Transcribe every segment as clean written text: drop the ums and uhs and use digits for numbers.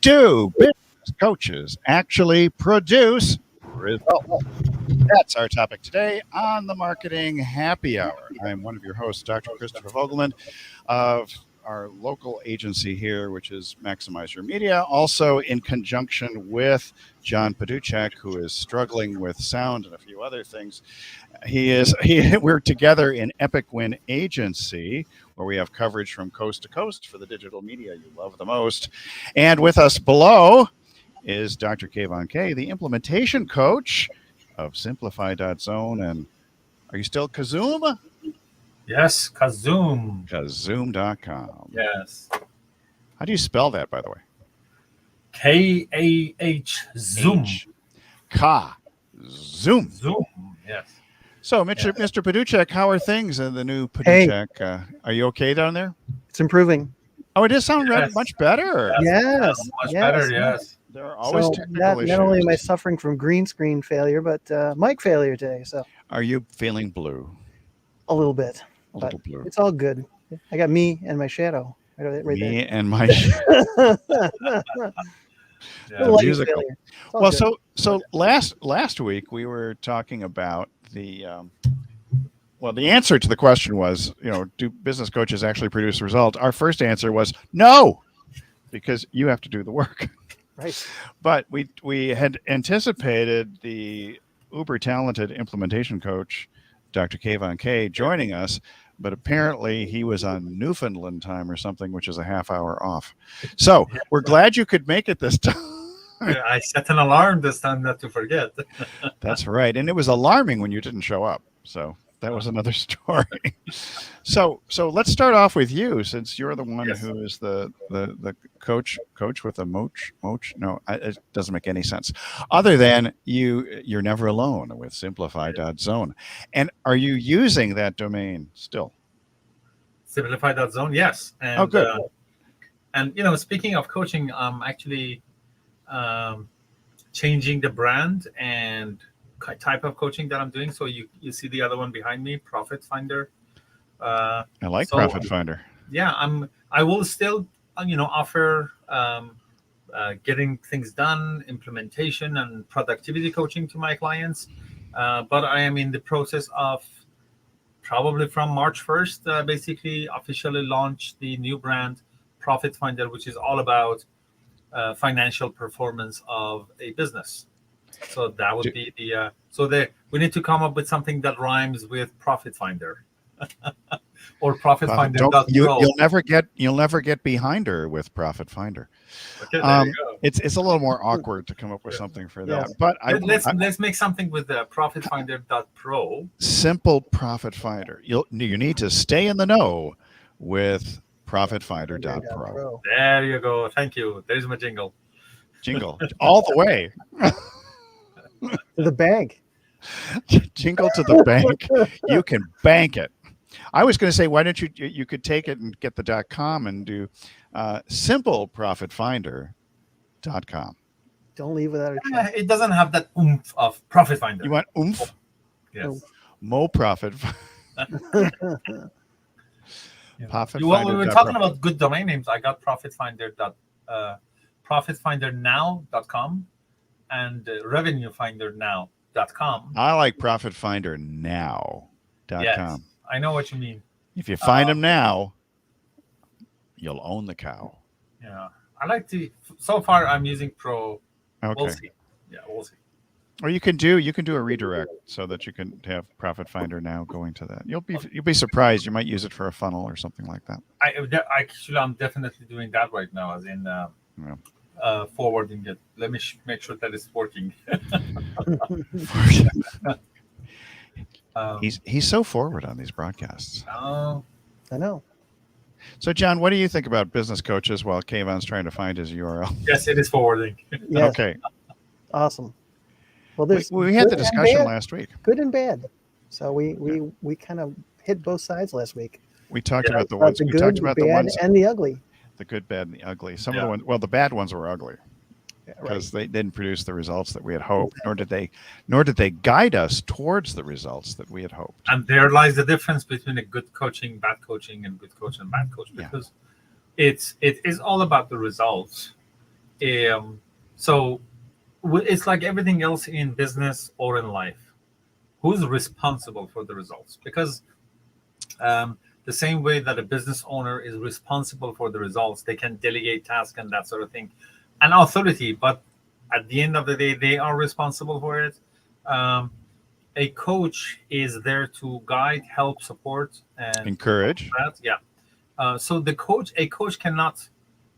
Do business coaches actually produce results? That's our topic today on the Marketing Happy Hour. I'm one of your hosts, Dr. Christopher Vogelmann of our local agency here, which is Maximize Your Media, also in conjunction with John Paduchak, who is struggling with sound and a few other things. We're together in Epic Win Agency, where we have coverage from coast to coast for the digital media you love the most. And with us below is Dr. Kayvon K, the implementation coach of Simplify.zone. And are you still Kazoom? Yes, Kazoom. Kazoom.com. Yes. How do you spell that, by the way? K-A-H, Zoom. Zoom. Zoom, yes. So, Mr. Paduchak, how are things in the new Paduchak? Are you okay down there? It's improving. Oh, it does sound Yes. much better. Yes. Much better, yes. There are always technical issues. Not only am I suffering from green screen failure, but mic failure today. So Are you feeling blue? a little bit. A little blue. It's all good. I got me and my shadow right Me and my there. Yeah. Light musical. failure. It's all Well, good. so last week we were talking about the answer to the question was, do business coaches actually produce results? Our first answer was no, because you have to do the work. Right. But we had anticipated the uber talented implementation coach, Dr. Kayvon K, joining us, but apparently he was on Newfoundland time or something, which is a half hour off. So we're glad you could make it this time. I set an alarm this time not to forget. That's right. And it was alarming when you didn't show up. So that was another story. So let's start off with you, since you're the one Yes. who is the coach with a moach. No, it doesn't make any sense. Other than you're never alone with Simplify.zone. And are you using that domain still? Simplify.zone, yes. And, Oh, good. And speaking of coaching, I'm actually changing the brand and type of coaching that I'm doing. So you see the other one behind me, Profit Finder. I like Profit Finder. Yeah, I will still offer getting things done, implementation, and productivity coaching to my clients. But I am in the process of probably from March 1st, basically officially launch the new brand Profit Finder, which is all about financial performance of a business. So that would be we need to come up with something that rhymes with Profit Finder. Or Profit Finder. You'll never get behind her with Profit Finder. Okay, there you go. It's a little more awkward to come up with something for that. Yes. But Let's make something with ProfitFinder.pro. Simple Profit Finder. You need to stay in the know with ProfitFinder.pro. There you go. Thank you. There's my jingle. Jingle all the way. The bank. Jingle to the bank. You can bank it. I was going to say, why don't you could take it and get the .com and do simpleprofitfinder.com. Don't leave without a try. It doesn't have that oomph of Profit Finder. You want oomph? Yes. Mo profit. We were talking about good domain names. I got ProfitFinderNow.com and RevenueFinderNow.com. I like ProfitFinderNow.com. Yes, I know what you mean. If you find them now, you'll own the cow. Yeah, I like to. So far, I'm using Pro. Okay. We'll see. Yeah, we'll see. Or you can do a redirect so that you can have Profit Finder now going to that. You'll be surprised. You might use it for a funnel or something like that. I'm definitely doing that right now, as in forwarding it. Let me make sure that it's working. He's so forward on these broadcasts. I know. So, John, what do you think about business coaches while Kayvon's trying to find his URL? Yes, it is forwarding. Yes. Okay. Awesome. Well, there's we had the good and discussion bad, last week. good and bad. So we kind of hit both sides last week. We talked about the ones. The We good, talked about the the bad, ones. and the ugly. The good, bad, and the ugly. Some of the ones. Well, the bad ones were ugly. Right. because they didn't produce the results that we had hoped, nor did they guide us towards the results that we had hoped. And there lies the difference between a good coaching, bad coaching, and good coach and bad coach, because it is all about the results. So it's like everything else in business or in life. Who's responsible for the results? Because the same way that a business owner is responsible for the results, they can delegate tasks and that sort of thing, and authority. But at the end of the day, they are responsible for it. Um, a coach is there to guide, help, support, and Encourage. that. Yeah. So a coach cannot,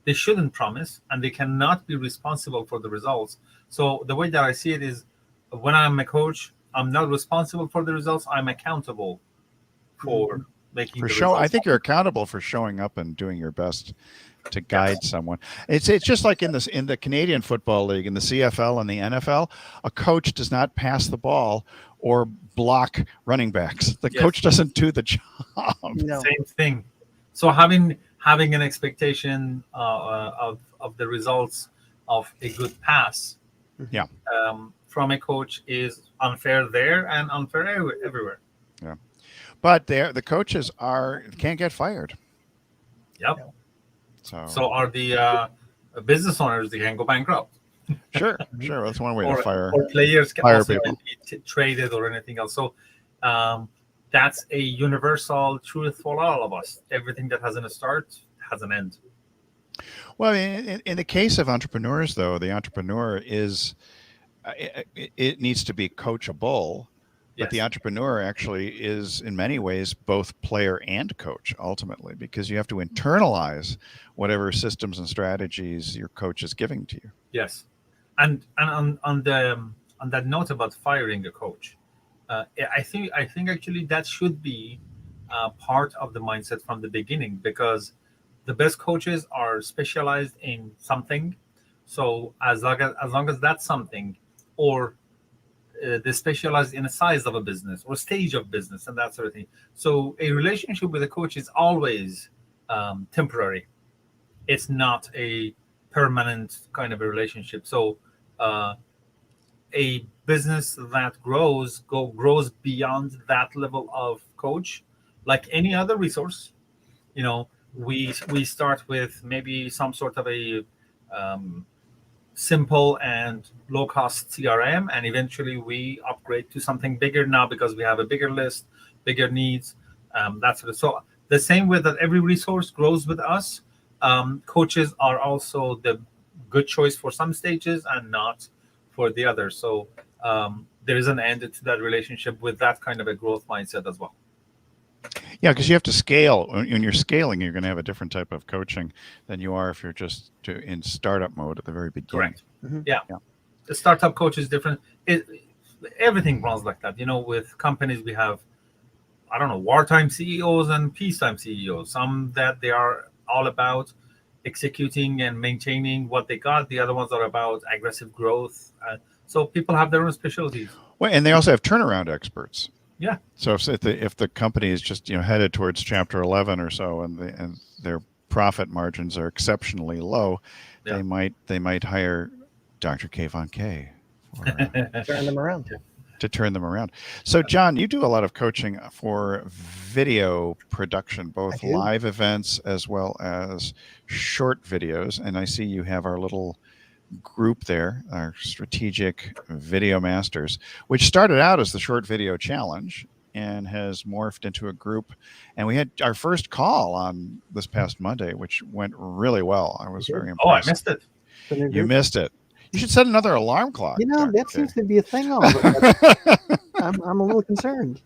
they shouldn't promise, and they cannot be responsible for the results. So the way that I see it is, when I'm a coach, I'm not responsible for the results. I'm accountable for making the results. I think you're accountable for showing up and doing your best to guide someone. It's just like in the Canadian Football League, in the CFL and the NFL, a coach does not pass the ball or block running backs. The coach doesn't do the job. No. Same thing. So having an expectation of the results of a good pass, Yeah. From a coach is unfair there and unfair everywhere. Yeah. But the coaches can't get fired. Yep. So are the business owners, they can go bankrupt. sure. That's one way to fire. Or players can fire also people. be traded or anything else. So that's a universal truth for all of us. Everything that has a start has an end. Well, in the case of entrepreneurs, though, the entrepreneur is it needs to be coachable. But the entrepreneur actually is, in many ways, both player and coach, ultimately, because you have to internalize whatever systems and strategies your coach is giving to you. Yes, and on that note about firing a coach, I think actually that should be part of the mindset from the beginning, because the best coaches are specialized in something. So as long as that's something, or they specialize in a size of a business or stage of business and that sort of thing. So a relationship with a coach is always temporary. It's not a permanent kind of a relationship. So a business that grows beyond that level of coach, like any other resource. We start with maybe some sort of a simple and low cost CRM, and eventually we upgrade to something bigger now because we have a bigger list, bigger needs, that sort of. So the same way that every resource grows with us, coaches are also the good choice for some stages and not for the others. So there is an end to that relationship with that kind of a growth mindset as well. Yeah, because you have to scale. When you're scaling, you're going to have a different type of coaching than you are if you're just in startup mode at the very beginning. Correct. Yeah. The startup coach is different. Everything runs like that. With companies, we have, wartime CEOs and peacetime CEOs. Some that they are all about executing and maintaining what they got. The other ones are about aggressive growth. So people have their own specialties. Well, and they also have turnaround experts. Yeah. So if the company is just headed towards Chapter 11 or so, and their profit margins are exceptionally low, they might hire Dr. Kayvon K. Turn them around. To turn them around. So, John, you do a lot of coaching for video production, both live events as well as short videos. And I see you have our little group there, our strategic video masters, which started out as the short video challenge and has morphed into a group. And we had our first call on this past Monday, which went really well. I was very impressed. Oh, I missed it. You missed it. You should set another alarm clock. That seems to be a thing. I'm a little concerned.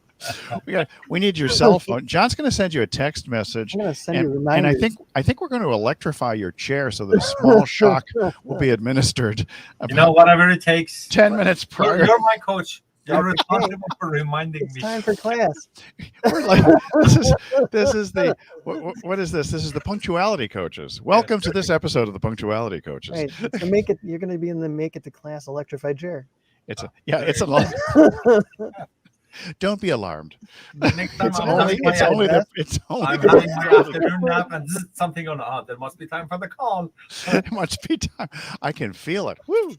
We need your cell phone. John's going to send you a text message. I'm going to send you reminders. And I think we're going to electrify your chair so that a small shock will be administered. Whatever it takes. 10 minutes prior. You're my coach. You're responsible for reminding me. It's time for class. We're like, this is the what is this? This is the punctuality coaches. Welcome to this episode of the punctuality coaches. Right. So you're going to be in the make it to class electrified chair. It's a Don't be alarmed. The next time I'm having my afternoon nap, and this is something on. There must be time for the call. It must be time. I can feel it. Woo!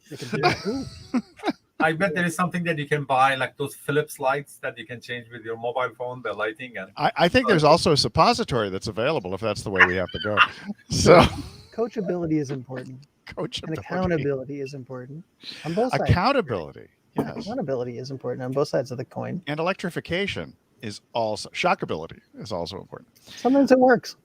I bet there is something that you can buy, like those Philips lights that you can change with your mobile phone, the lighting. And I think there's also a suppository that's available if that's the way we have to go. So coachability is important, and Coachability. accountability is important on both sides. Accountability. Yes. Accountability is important on both sides of the coin. And electrification is also shockability is also important. Sometimes it works.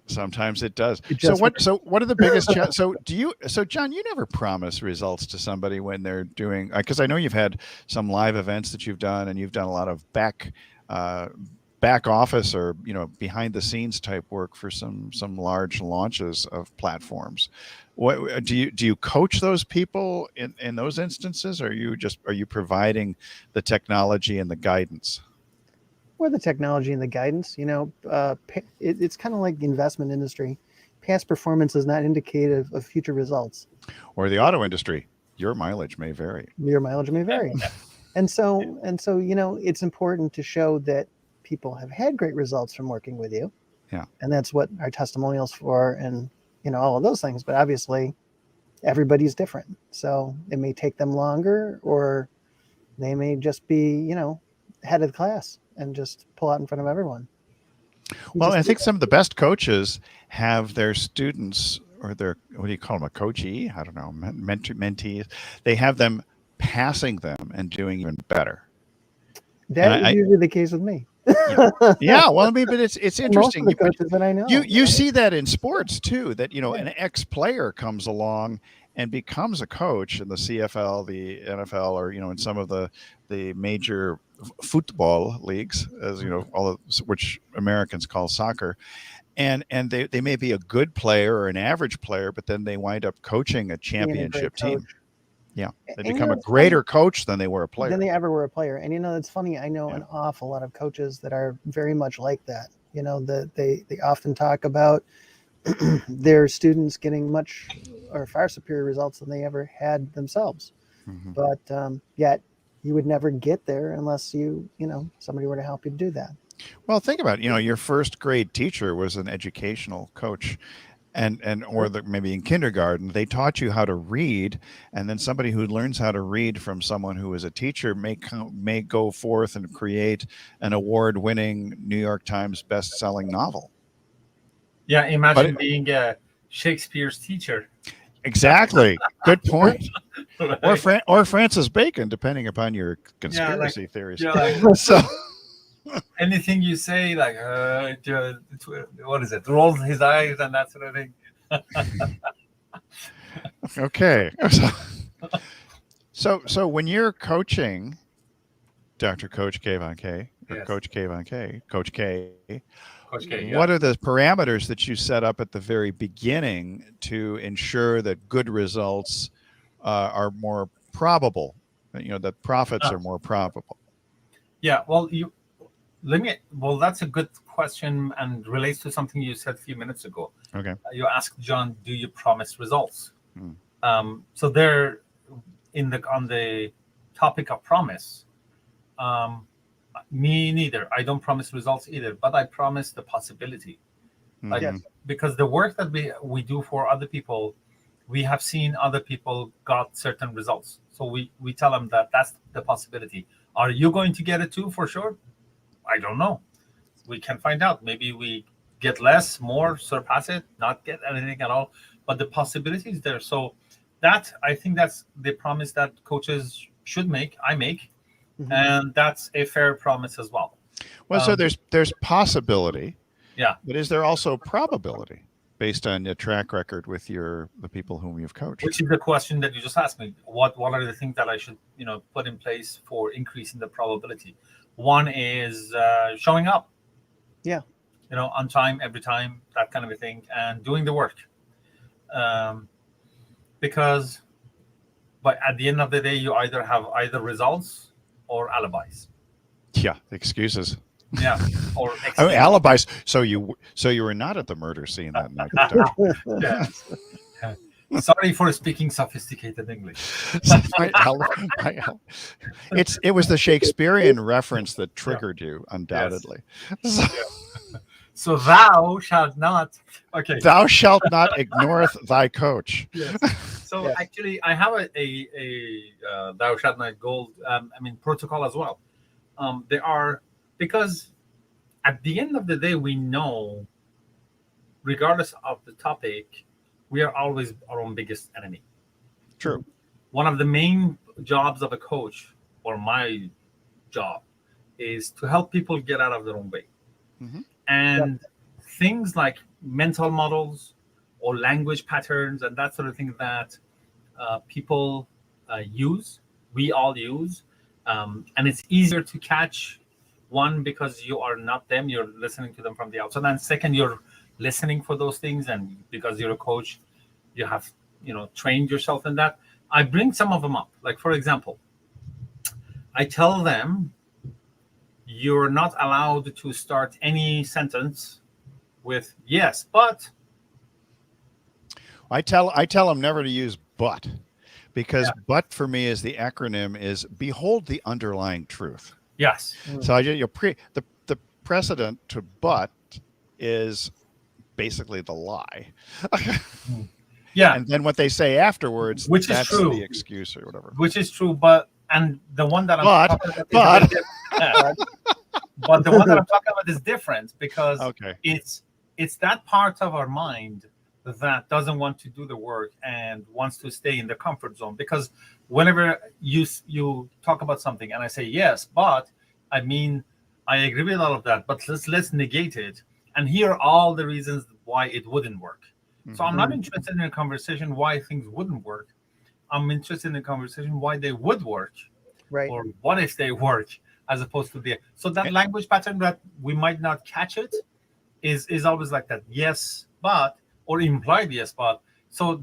Sometimes it does. It So just what? So what are the biggest? So John, you never promise results to somebody when they're doing, because I know you've had some live events that you've done, and you've done a lot of back office or behind the scenes type work for some large launches of platforms. What do you coach those people in those instances, or are you providing the technology and the guidance? Or the technology and the guidance. It's kind of like the investment industry. Past performance is not indicative of future results. Or the auto industry, your mileage may vary. Your mileage may vary. And so, it's important to show that people have had great results from working with you. Yeah. And that's what our testimonials for, and, all of those things. But obviously, everybody's different. So it may take them longer, or they may just be, head of the class and just pull out in front of everyone. Well, I think some of the best coaches have their students, or their, what do you call them, a coachee? I don't know, mentees. They have them passing them and doing even better. That is usually the case with me. Yeah. Well, I mean, but it's interesting. Most of the coaches that I know. You see that in sports too, that, an ex-player comes along and becomes a coach in the CFL, the NFL, or, in some of the major football leagues, as all of which Americans call soccer, and they may be a good player or an average player, but then they wind up coaching a championship team. Yeah, they become a greater coach than they were a player. Than they ever were a player. And it's funny. I know an awful lot of coaches that are very much like that. That they often talk about their students getting much or far superior results than they ever had themselves. Mm-hmm. But yet you would never get there unless somebody were to help you do that. Well, think about it. Your first grade teacher was an educational coach, or maybe in kindergarten, they taught you how to read, and then somebody who learns how to read from someone who is a teacher may go forth and create an award-winning New York Times best-selling novel. Yeah, imagine being Shakespeare's teacher. Exactly. Good point. Right. Or Francis Bacon, depending upon your conspiracy theories. So anything you say, like what is it? Rolls his eyes and that sort of thing. Okay. So when you're coaching Dr. Coach Kayvon K, or yes. Coach Kayvon K, Coach K. Coach K, yeah. What are the parameters that you set up at the very beginning to ensure that good results are more probable? That profits are more probable. Yeah. Well, that's a good question and relates to something you said a few minutes ago. Okay. You asked John, do you promise results? So there, on the topic of promise, me neither. I don't promise results either, but I promise the possibility. Because the work that we do for other people, we have seen other people got certain results. So we tell them that that's the possibility. Are you going to get it too, for sure? I don't know. We can find out. Maybe we get less, more, surpass it, not get anything at all. But the possibility is there. So I think that's the promise that coaches should make, I make. Mm-hmm. And that's a fair promise as well. Well, so there's possibility. Yeah. But is there also probability based on your track record with the people whom you've coached? Which is the question that you just asked me. What are the things that I should, put in place for increasing the probability? One is showing up. Yeah. On time, every time, that kind of a thing, and doing the work. Because at the end of the day, you either have results or alibis. Yeah, excuses. Yeah, or alibis. So you were not at the murder scene that night. Yeah. Sorry for speaking sophisticated English. It was the Shakespearean reference that triggered you, undoubtedly. Yes. So thou shalt not. Okay. Thou shalt not ignoreth thy coach. Yes. So actually, I have a thou shalt not gold. Protocol as well. There are, because at the end of the day, we know, regardless of the topic, we are always our own biggest enemy. True. One of the main jobs of a coach, or my job, is to help people get out of their own way. Mhm. And things like mental models or language patterns and that sort of thing that people use, we all use, and it's easier to catch. One, because you are not them, you're listening to them from the outside, and second, you're listening for those things, and because you're a coach, you have trained yourself in that. I bring some of them up, like for example, I tell them you're not allowed to start any sentence with yes, but. I tell them never to use but, because but for me is the acronym is behold the underlying truth. Yes. So the precedent to but is basically the lie. Yeah. And then what they say afterwards, which is that's true, the excuse or whatever. Which is true, but and the one that I'm talking about but the one that I'm talking about is different, because it's that part of our mind that doesn't want to do the work and wants to stay in the comfort zone. Because whenever you talk about something and I say yes, but I mean I agree with all of that, but let's negate it and hear all the reasons why it wouldn't work. So I'm not interested in a conversation why things wouldn't work. I'm interested in a conversation why they would work, Right. or what if they work, as opposed to so that language pattern that we might not catch it is always like that. Yes, but, or implied yes, but. So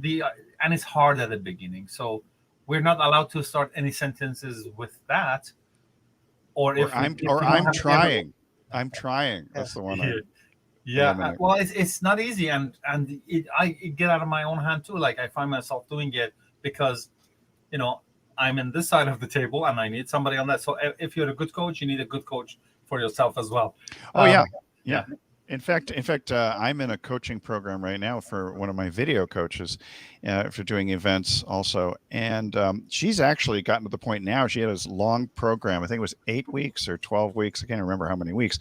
and it's hard at the beginning. So we're not allowed to start any sentences with that. Or I'm trying. I'm trying. That's the one. Yeah, well, it's not easy, and it get out of my own hand too. Like I find myself doing it because, I'm in this side of the table, and I need somebody on that. So if you're a good coach, you need a good coach for yourself as well. Oh yeah. In fact, I'm in a coaching program right now for one of my video coaches for doing events also. And she's actually gotten to the point now, she had this long program. I think it was 8 weeks or 12 weeks. I can't remember how many weeks,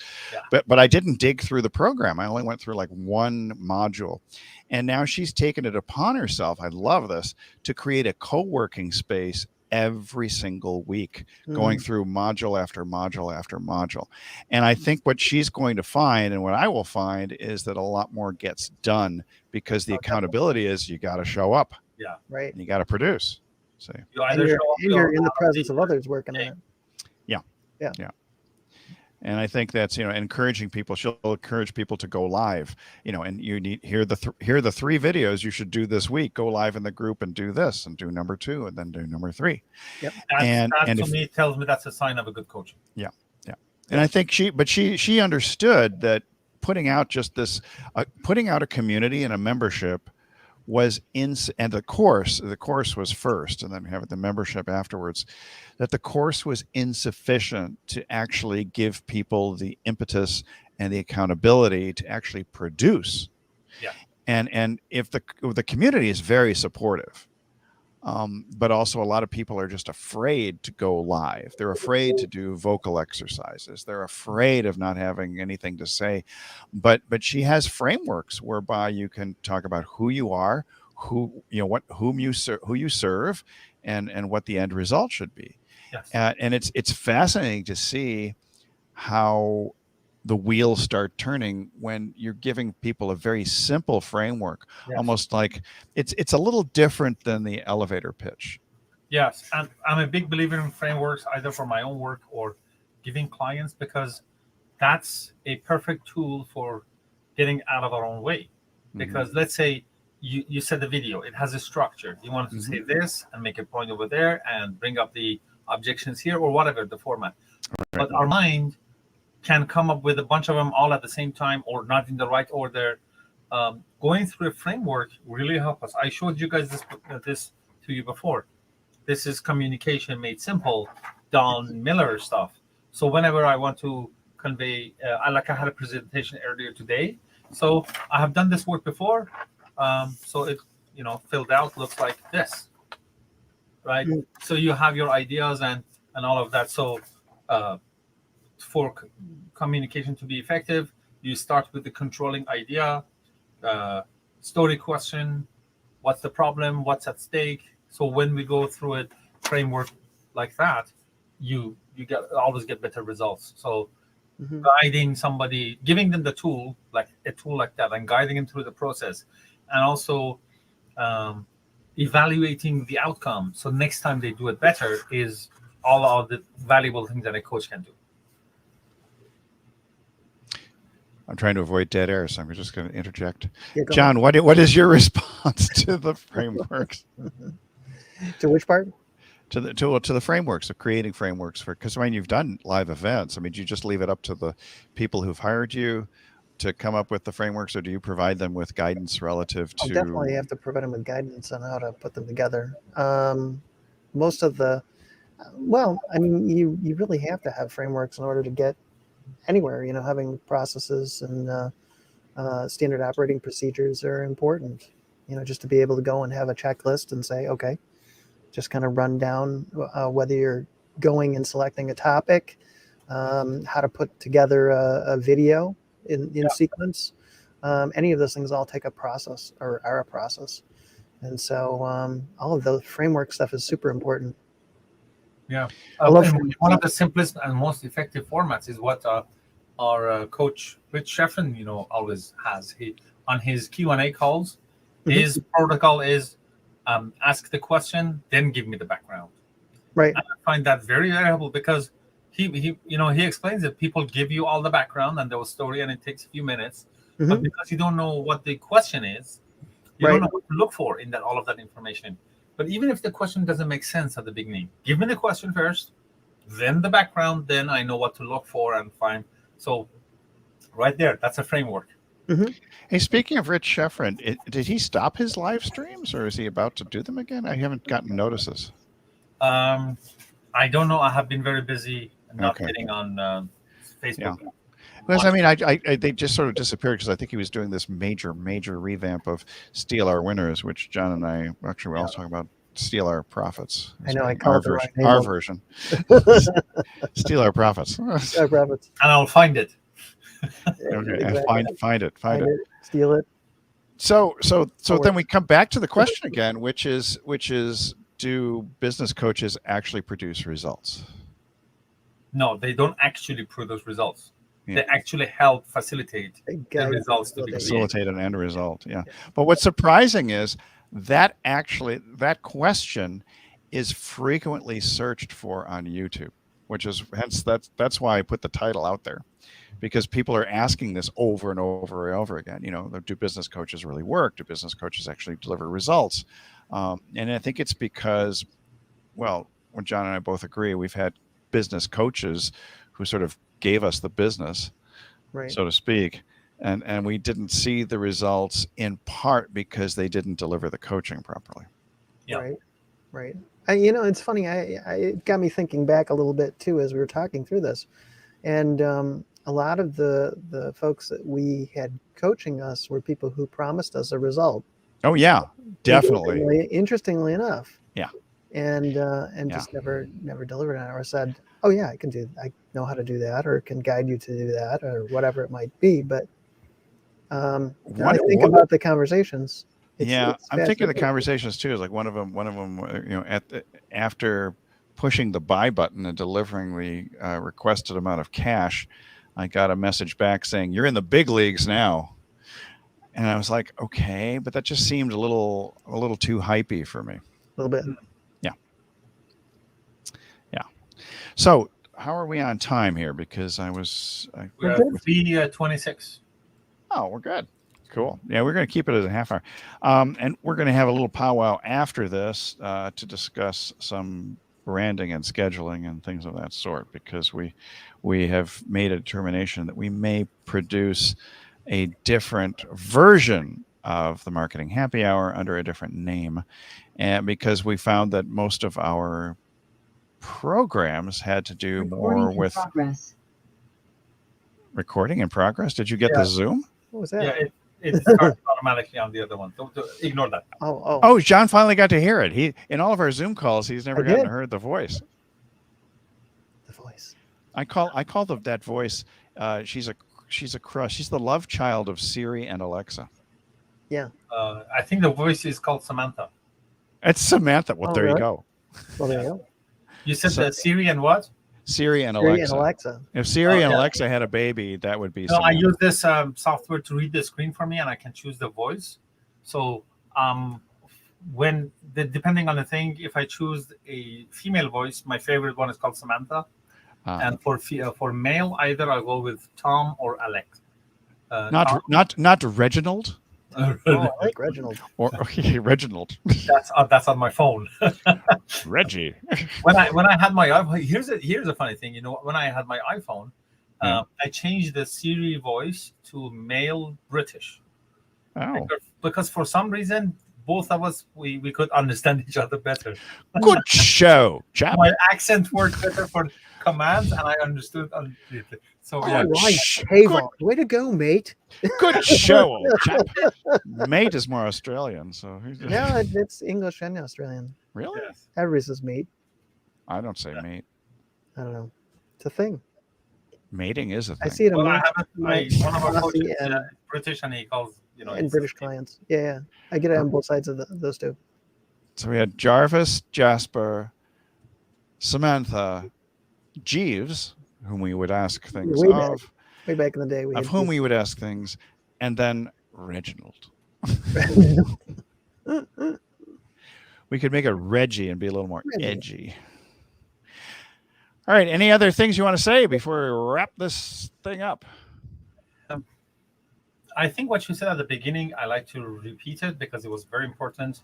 but I didn't dig through the program. I only went through like one module. And now she's taken it upon herself, I love this, to create a co-working space every single week, going through module after module after module. And I think what she's going to find, and what I will find, is that a lot more gets done, because the accountability is you got to show up. Yeah. Right. And you got to produce. So you're in the presence of others working on it. Yeah. And I think that's, encouraging people. She'll encourage people to go live, and you need here the 3 videos you should do this week. Go live in the group and do this, and do number 2, and then do number 3. Yep. And to me tells me that's a sign of a good coach. Yeah. And I think she understood that putting out just this, putting out a community and a membership was and the course was first, and then we have the membership afterwards, that the course was insufficient to actually give people the impetus and the accountability to actually produce. Yeah. And if the community is very supportive, but also a lot of people are just afraid to go live. They're afraid to do vocal exercises. They're afraid of not having anything to say. But she has frameworks whereby you can talk about who you are, whom you serve, and what the end result should be. Yes. And it's fascinating to see how the wheels start turning when you're giving people a very simple framework. Yes. Almost like it's a little different than the elevator pitch. Yes, and I'm a big believer in frameworks, either for my own work or giving clients, because that's a perfect tool for getting out of our own way. Because let's say you said the video, it has a structure. You want to say this and make a point over there and bring up the objections here, or whatever the format. Right. But our mind can come up with a bunch of them all at the same time, or not in the right order. Going through a framework really helps us. I showed you guys this to you before. This is Communication Made Simple, Don Miller stuff. So whenever I want to convey, I had a presentation earlier today. So I have done this work before. So it, filled out looks like this, right? So you have your ideas and all of that. So for communication to be effective, you start with the controlling idea, story question, what's the problem, what's at stake. So when we go through a framework like that, you always get better results. So guiding somebody, giving them the tool, like a tool like that, and guiding them through the process, and also evaluating the outcome. So next time they do it better is all of the valuable things that a coach can do. I'm trying to avoid dead air, so I'm just going to interject. Yeah, go John, what is your response to the frameworks? To which part? To the frameworks of creating frameworks for, because when you've done live events, I mean, do you just leave it up to the people who've hired you to come up with the frameworks, or do you provide them with guidance relative to? Definitely have to provide them with guidance on how to put them together. Most of the, well, I mean, you really have to have frameworks in order to get anywhere. You know, having processes and standard operating procedures are important. You know, just to be able to go and have a checklist and say, okay, just kind of run down whether you're going and selecting a topic, how to put together a video in sequence. Any of those things all take a process or are a process. And so all of the framework stuff is super important. Yeah. And one of the simplest and most effective formats is what our coach, Rich Sheffrin, always has. He on his Q&A calls, his protocol is ask the question, then give me the background. Right. And I find that very helpful because he explains that people give you all the background and the story, and it takes a few minutes. But because you don't know what the question is, you don't know what to look for in all of that information. But even if the question doesn't make sense at the beginning, give me the question first, then the background, then I know what to look for and find. So right there, that's a framework. Hey, speaking of Rich Sheffrin, did he stop his live streams, or is he about to do them again? I haven't gotten notices. I don't know. I have been very busy not getting on Facebook. Yeah. Because I mean, they just sort of disappeared because I think he was doing this major revamp of Steal Our Winners, which John and I actually were also talking about. Steal Our Profits. I know I called it our version. Steal Our Profits. Our profits. And I'll find it. Okay, exactly. Find it. Steal it. So then we come back to the question again, which is, do business coaches actually produce results? No, they don't actually produce results. Yeah. They actually help facilitate the results to be facilitate an end result. Yeah. But what's surprising is that question is frequently searched for on YouTube, which is that's why I put the title out there, because people are asking this over and over and over again. Do business coaches really work? Do business coaches actually deliver results? And I think it's because, well, when John and I both agree, we've had business coaches who sort of gave us the business, so to speak, and we didn't see the results in part because they didn't deliver the coaching properly. Yeah. Right. It's funny. It got me thinking back a little bit too as we were talking through this, and a lot of the folks that we had coaching us were people who promised us a result. Oh yeah, definitely. Interestingly enough. Yeah. And just never delivered on it, or said, oh yeah, I know how to do that, or can guide you to do that, or whatever it might be. But I think about the conversations. I'm thinking of the conversations too. Is like one of them, after pushing the buy button and delivering the requested amount of cash, I got a message back saying, "You're in the big leagues now." And I was like, okay, but that just seemed a little too hypey for me. A little bit. Yeah. So how are we on time here? Because we're at 26. Oh, we're good. Cool. Yeah, we're going to keep it at a half hour. And we're going to have a little powwow after this to discuss some branding and scheduling and things of that sort, because we have made a determination that we may produce a different version of the Marketing Happy Hour under a different name, and because we found that most of our programs had to do more with recording in progress. Did you get the Zoom? What was that? Yeah, it starts automatically on the other one. Don't ignore that. Oh, John finally got to hear it. He, in all of our Zoom calls, he's never gotten to hear the voice. The voice. I call that voice. She's the love child of Siri and Alexa. Yeah. I think the voice is called Samantha. It's Samantha. Well, Oh, there you really? go. Well, there you go. You said So- Siri and what? Siri and Siri Alexa. and Alexa. If Siri Oh, and yeah. Alexa had a baby, that would be No, I Samantha. use this software to read the screen for me, and I can choose the voice. So depending on the thing, if I choose a female voice, my favorite one is called Samantha. And for male, either I go with Tom or Alex. Not Reginald. Oh, I like Reginald. Or Reginald. That's on my phone. Reggie. When I had my iPhone, here's a funny thing. When I had my iPhone, Yeah. I changed the Siri voice to male British. Oh, Because for some reason, both of us we could understand each other better. good show, chap. My accent worked better for commands, and I understood. So yeah, All right, Shh. Kayvon. Way to go, mate. Good show, old chap. Mate is more Australian, so No, it's English and Australian. really? yes. Everybody says mate. I don't say mate. I don't know. It's a thing. Mating is a thing. I see it Well, on one of our coaches Aussie is British, and he calls and he's- British clients. Yeah. I get it on both sides of those two. So we had Jarvis, Jasper, Samantha, Jeeves, whom we would ask things Way back. of Way back in the day, we of had whom we would ask things, and then Reginald. We could make it Reggie and be a little more Reggie. edgy. All right. Any other things you want to say before we wrap this thing up? I think what you said at the beginning, I like to repeat it because it was very important.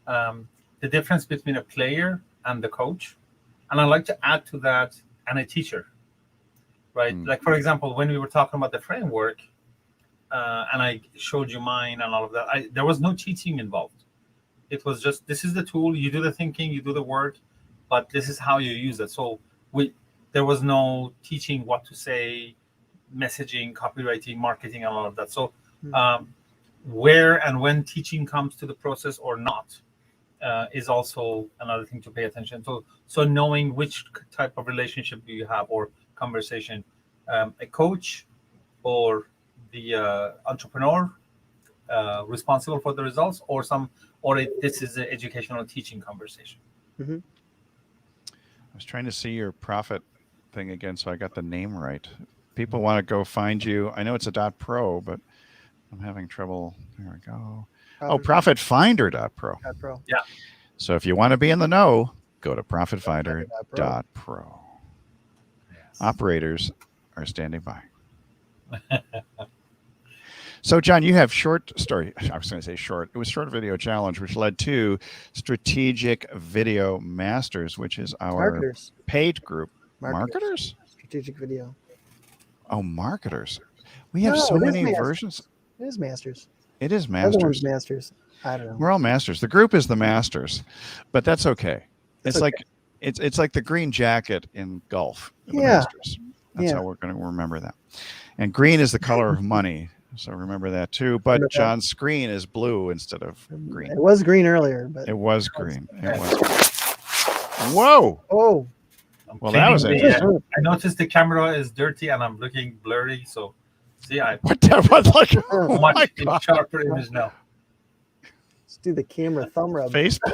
The difference between a player and the coach, and I like to add to that, and a teacher, right? Like, for example, when we were talking about the framework, and I showed you mine and all of that, there was no teaching involved. It was just, this is the tool, you do the thinking, you do the work, but this is how you use it. So there was no teaching what to say, messaging, copywriting, marketing, and all of that. So where and when teaching comes to the process or not is also another thing to pay attention to. So knowing which type of relationship do you have or conversation, a coach or the entrepreneur responsible for the results, or this is an educational teaching conversation. Mm-hmm. I was trying to see your profit thing again, so I got the name right. People want to go find you. I know it's a .pro, but I'm having trouble. There we go. ProfitFinder.pro. Pro. Yeah. So if you want to be in the know, go to ProfitFinder.pro. Yes. Operators are standing by. So, John, you have short story. I was going to say short. It was short video challenge, which led to Strategic Video Masters, which is our Marketers. paid group. Marketers. Marketers? Strategic video. Oh, marketers. We have No, so it is many Masters. versions. It is Masters. It is The other one's Masters. Masters. I don't know. We're all masters. The group is the masters, but that's okay. It's okay. like it's like the green jacket in golf. The Yeah. Masters. That's Yeah. how we're going to remember that. And green is the color of money, so remember that too. But Remember that. John's screen is blue instead of green. It was green earlier, but It was green. It was. Green. Whoa! oh, I'm Well, that was cleaning interesting. I noticed the camera is dirty and I'm looking blurry. So, see, I What that was like? Oh my much God. sharper image now. let's do the camera thumb rub. Facebook.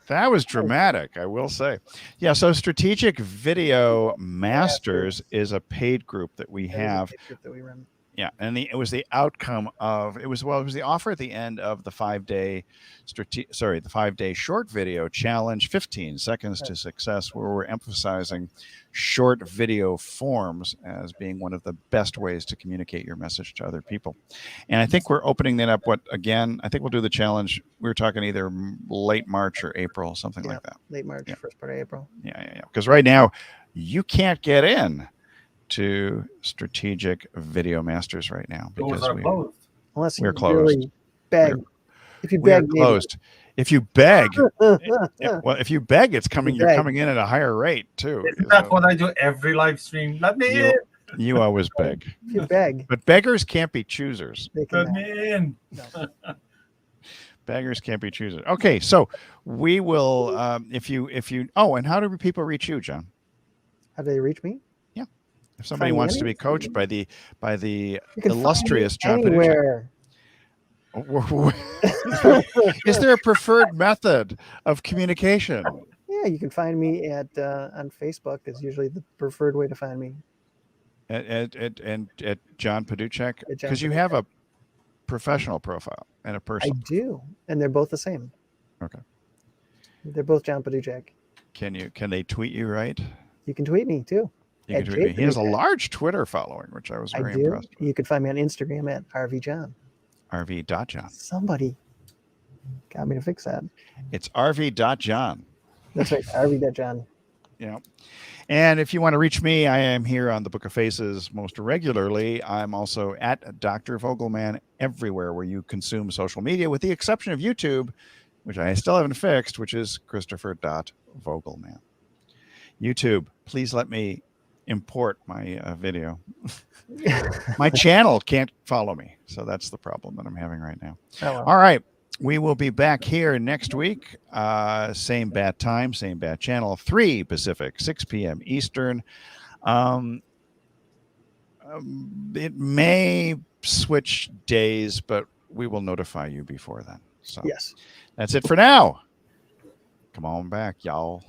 That was dramatic, I will say. Yeah, so Strategic Video Masters is a paid group that we have. That we run. Yeah, and it was the outcome of it was the offer at the end of the 5-day the 5-day short video challenge, 15 seconds to success, where we're emphasizing short video forms as being one of the best ways to communicate your message to other people. And I think we're opening that up. I think we'll do the challenge. We were talking either late March or April, something like that. Late March, Yeah. first part of April. Yeah. Because right now you can't get in to Strategic Video Masters right now Doors because are closed. Unless We're you closed. really beg. If you we are beg, closed. If you beg, maybe. well, if you beg, it's coming. You You're beg. coming in at a higher rate too. Isn't that So what I do every live stream? Let me in. you always beg, If you beg, but beggars can't be choosers. they Let can. me in. Beggars can't be choosers. Okay, so we will. If you. Oh, and how do people reach you, John? How do they reach me? If somebody Find me wants to be any- coached by the You can find me illustrious John Paduchak. anywhere. Is there a preferred method of communication? Yeah, you can find me at on Facebook is usually the preferred way to find me. At John Paduchak? At John Because you have a professional profile and a I personal. do, and they're both the same. Okay. They're both John Paduchak. Can they tweet you, right? You can tweet me too. You can tweet me. He has a large Twitter following, which I was very impressed with. You could find me on Instagram at RVJohn. RV.John. Somebody got me to fix that. It's RV.John. That's right, RV.John. Yeah. And if you want to reach me, I am here on the Book of Faces most regularly. I'm also at Dr. Vogelmann everywhere where you consume social media, with the exception of YouTube, which I still haven't fixed, which is Christopher.Vogelmann. YouTube, please let me import my video. My channel can't follow me, so that's the problem that I'm having right now. Oh, well. All right. We will be back here next week. Same bat time, same bat channel, 3 Pacific, 6 p.m. Eastern. It may switch days, but we will notify you before then. So Yes. that's it for now. Come on back, y'all.